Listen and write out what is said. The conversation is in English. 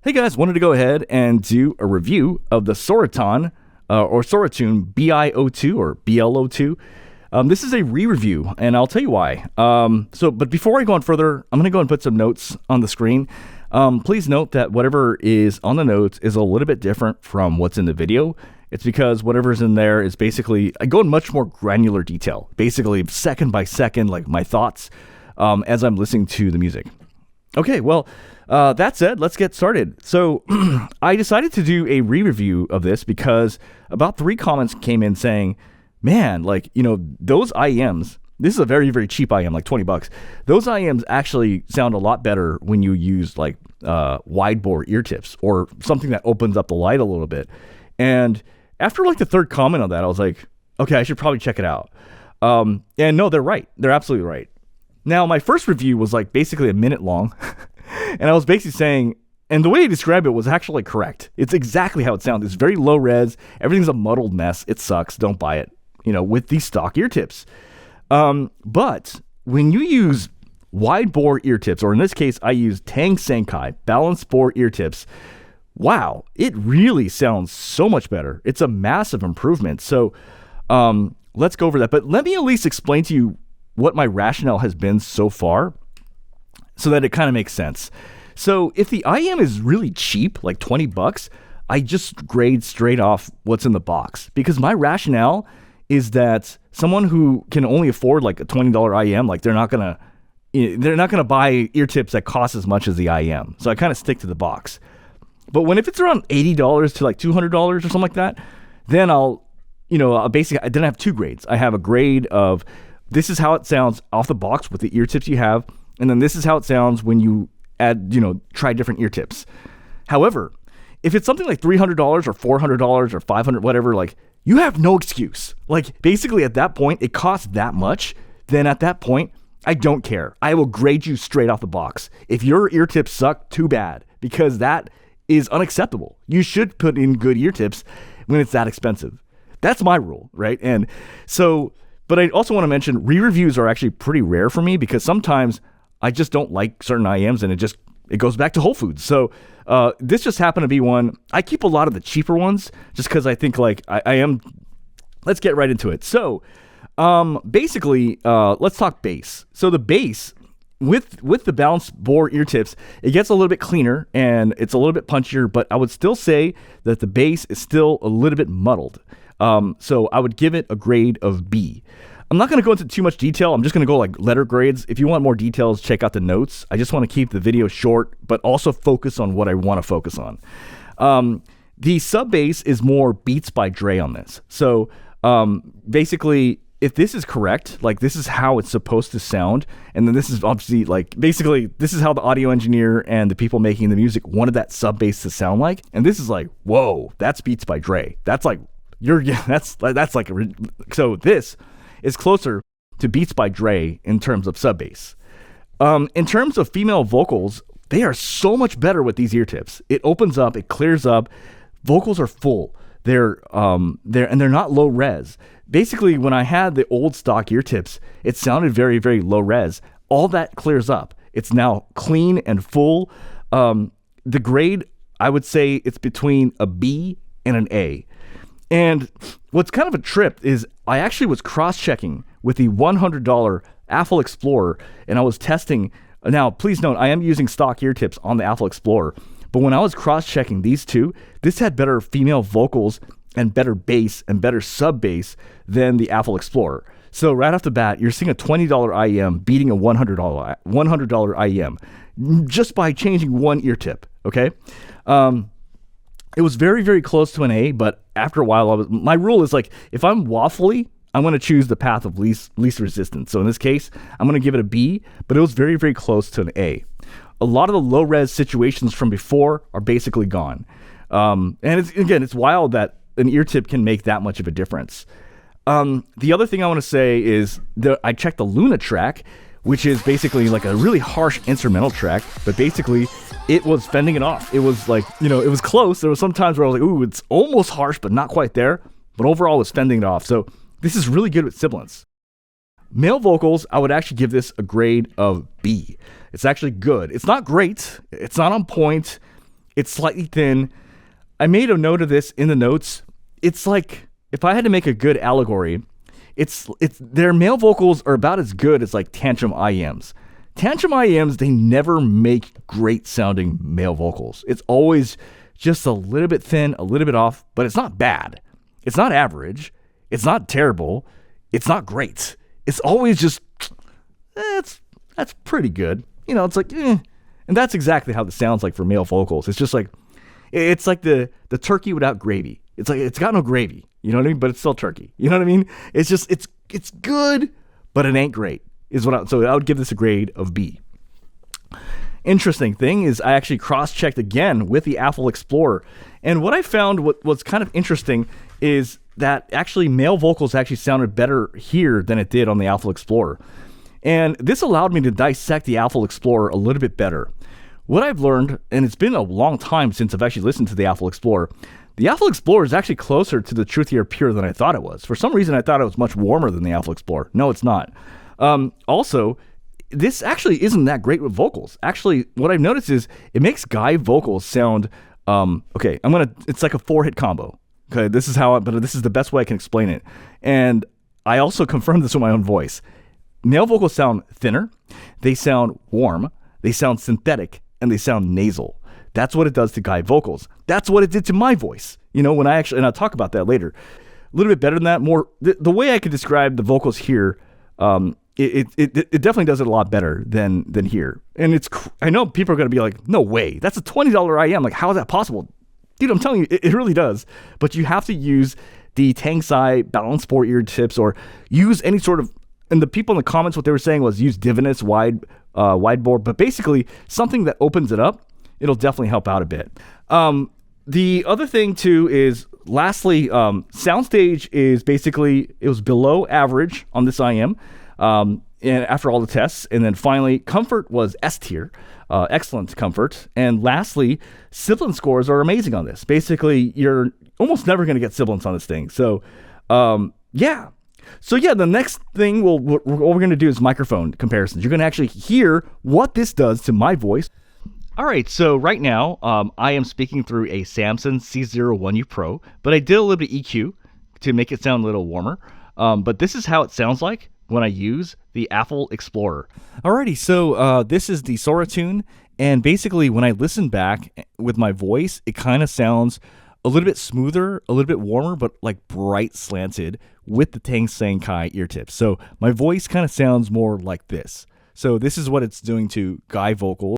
Hey guys, wanted to go ahead and do a review of the Soratune BIO2 or BLO2. This is a re-review, and I'll tell you why. But before I go on further, I'm going to go and put some notes on the screen. Please note that whatever is on the notes is a little bit different from what's in the video. It's because whatever's in there is basically, I go in much more granular detail, basically second by second, like my thoughts as I'm listening to the music. Okay, well, that said, let's get started. So I decided to do a re-review of this because about 3 comments came in saying, man, those IEMs, this is a very, very cheap IEM, like $20. Those IEMs actually sound a lot better when you use wide bore ear tips or something that opens up the light a little bit. And after the 3rd comment on that, I was like, okay, I should probably check it out. And no, they're right. They're absolutely right. Now, my first review was basically a minute long. And I was basically saying, and the way I described it was actually correct. It's exactly how it sounds. It's very low res. Everything's a muddled mess. It sucks. Don't buy it, with these stock ear tips. But when you use wide bore ear tips, or in this case, I use Tang Sancai Balanced bore ear tips, wow, it really sounds so much better. It's a massive improvement. So let's go over that. But let me at least explain to you what my rationale has been so far so that it kind of makes sense. So if the IEM is really cheap, like $20, I just grade straight off what's in the box, because my rationale is that someone who can only afford a $20 IEM, they're not gonna buy ear tips that cost as much as the IEM. So I kind of stick to the box. But if it's around $80 to $200 or something like that, then I'll basically, then I have 2 grades. I have a grade of, this is how it sounds off the box with the ear tips you have, and then this is how it sounds when you add, try different ear tips. However, if it's something like $300 or $400 or $500, whatever, you have no excuse. Basically at that point, it costs that much. Then at that point, I don't care. I will grade you straight off the box. If your ear tips suck, too bad, because that is unacceptable. You should put in good ear tips when it's that expensive. That's my rule, right? And so, but I also want to mention, re-reviews are actually pretty rare for me because sometimes I just don't like certain IEMs and it goes back to Whole Foods. So this just happened to be one. I keep a lot of the cheaper ones just because I think I am. Let's get right into it. So basically, let's talk bass. So the bass with the balanced bore ear tips, it gets a little bit cleaner and it's a little bit punchier, but I would still say that the bass is still a little bit muddled. So I would give it a grade of B. I'm not going to go into too much detail. I'm just going to go letter grades. If you want more details, check out the notes. I just want to keep the video short, but also focus on what I want to focus on. The sub bass is more Beats by Dre on this. So basically, if this is correct, this is how it's supposed to sound, and then this is obviously basically this is how the audio engineer and the people making the music wanted that sub bass to sound like, and this is whoa, that's Beats by Dre. That's so this is closer to Beats by Dre in terms of sub bass. In terms of female vocals, they are so much better with these ear tips. It opens up, it clears up. Vocals are full. They're not low res. Basically, when I had the old stock ear tips, it sounded very, very low res. All that clears up. It's now clean and full. The grade, I would say it's between a B and an A. And what's kind of a trip is I actually was cross-checking with the $100 Apple Explorer, and I was testing. Now, please note, I am using stock ear tips on the Apple Explorer, but when I was cross-checking these two, this had better female vocals and better bass and better sub-bass than the Apple Explorer. So right off the bat, you're seeing a $20 IEM beating a $100 IEM just by changing one ear tip, okay? It was very, very close to an A, but after a while, my rule is if I'm waffly, I'm going to choose the path of least resistance. So in this case, I'm going to give it a B, but it was very, very close to an A. A lot of the low-res situations from before are basically gone. And it's wild that an ear tip can make that much of a difference. The other thing I want to say is I checked the Luna track, which is basically a really harsh instrumental track, but basically it was fending it off. It was it was close. There was some times where I was ooh, it's almost harsh, but not quite there. But overall, it was fending it off. So this is really good with Sibilance. Male vocals, I would actually give this a grade of B. It's actually good. It's not great. It's not on point. It's slightly thin. I made a note of this in the notes. It's like, if I had to make a good allegory, it's their male vocals are about as good as like tantrum IEMs. Tantrum IEMs, they never make great sounding male vocals. It's always just a little bit thin, a little bit off, but it's not bad. It's not average. It's not terrible. It's not great. It's always just, that's pretty good. You know, it's like, And that's exactly how it sounds like for male vocals. It's just like, it's like the turkey without gravy. It's like, it's got no gravy. You know what I mean? But it's still turkey. You know what I mean? It's just, it's good, but it ain't great. So I would give this a grade of B. Interesting thing is I actually cross-checked again with the Apple Explorer. And what I found what's kind of interesting is that actually male vocals actually sounded better here than it did on the Apple Explorer. And this allowed me to dissect the Apple Explorer a little bit better. What I've learned, and it's been a long time since I've actually listened to the Apple Explorer, the Apple Explorer is actually closer to the Truthier Pure than I thought it was. For some reason, I thought it was much warmer than the Apple Explorer. No, it's not. Also, this actually isn't that great with vocals. Actually, what I've noticed is it makes guy vocals sound, it's like a 4-hit combo. Okay, this is the best way I can explain it. And I also confirmed this with my own voice. Male vocals sound thinner, they sound warm, they sound synthetic, and they sound nasal. That's what it does to guy vocals. That's what it did to my voice. You know, and I'll talk about that later. A little bit better than that. The way I could describe the vocals here, it definitely does it a lot better than here. And I know people are going to be like, no way, that's a $20 IM. Like, how is that possible? Dude, I'm telling you, it really does. But you have to use the Tang Sancai Balanced for ear tips, or use any sort of, and the people in the comments, what they were saying was use Divinus wideboard, but basically something that opens it up, it'll definitely help out a bit. The other thing too is, lastly, Soundstage is basically, it was below average on this IM, and after all the tests. And then finally, comfort was S tier, excellent comfort. And lastly, sibilance scores are amazing on this. Basically, you're almost never going to get sibilance on this thing. So, the next thing what we're going to do is microphone comparisons. You're going to actually hear what this does to my voice. All right, so right now, I am speaking through a Samson C01U Pro, but I did a little bit of EQ to make it sound a little warmer. But this is how it sounds like when I use the Apple Explorer. Alrighty, so this is the Soratune, and basically when I listen back with my voice, it kind of sounds a little bit smoother, a little bit warmer, but like bright slanted with the Tang Sancai ear tips. So my voice kind of sounds more like this. So this is what it's doing to guy vocals.